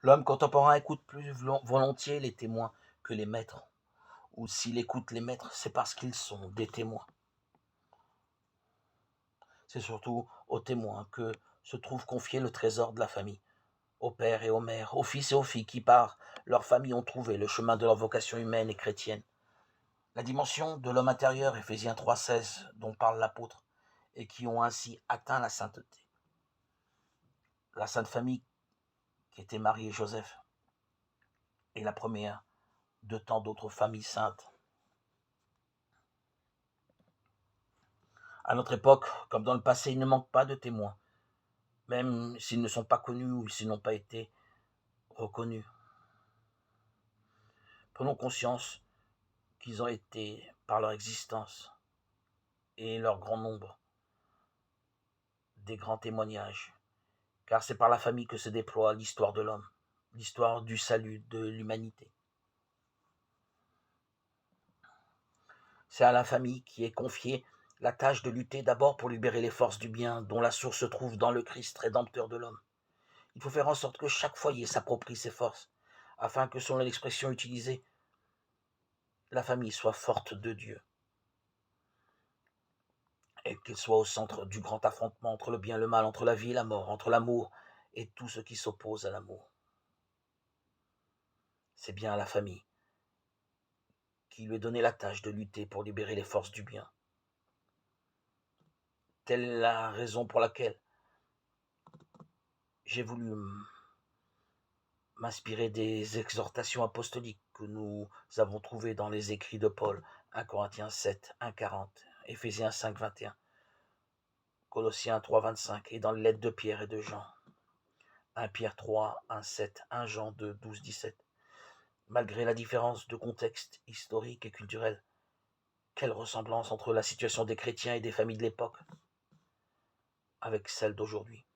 L'homme contemporain écoute plus volontiers les témoins que les maîtres, ou s'il écoute les maîtres, c'est parce qu'ils sont des témoins. C'est surtout aux témoins que se trouve confié le trésor de la famille, aux pères et aux mères, aux fils et aux filles qui, par leur famille, ont trouvé le chemin de leur vocation humaine et chrétienne. La dimension de l'homme intérieur, Éphésiens 3,16, dont parle l'apôtre, et qui ont ainsi atteint la sainteté. La Sainte Famille, qui était Marie et Joseph, est la première de tant d'autres familles saintes. À notre époque, comme dans le passé, il ne manque pas de témoins, même s'ils ne sont pas connus ou s'ils n'ont pas été reconnus. Prenons conscience qu'ils ont été, par leur existence et leur grand nombre, des grands témoignages, car c'est par la famille que se déploie l'histoire de l'homme, l'histoire du salut de l'humanité. C'est à la famille qui est confiée la tâche de lutter d'abord pour libérer les forces du bien, dont la source se trouve dans le Christ rédempteur de l'homme. Il faut faire en sorte que chaque foyer s'approprie ses forces, afin que, selon l'expression utilisée, la famille soit forte de Dieu, et qu'elle soit au centre du grand affrontement entre le bien et le mal, entre la vie et la mort, entre l'amour et tout ce qui s'oppose à l'amour. C'est bien à la famille qui lui est donné la tâche de lutter pour libérer les forces du bien. Telle est la raison pour laquelle j'ai voulu m'inspirer des exhortations apostoliques que nous avons trouvées dans les écrits de Paul, 1 Corinthiens 7, 1 40, Éphésiens 5, 21, Colossiens 3, 25, et dans les lettres de Pierre et de Jean, 1 Pierre 3, 1, 7, 1 Jean 2, 12, 17. Malgré la différence de contexte historique et culturel, quelle ressemblance entre la situation des chrétiens et des familles de l'époque avec celle d'aujourd'hui.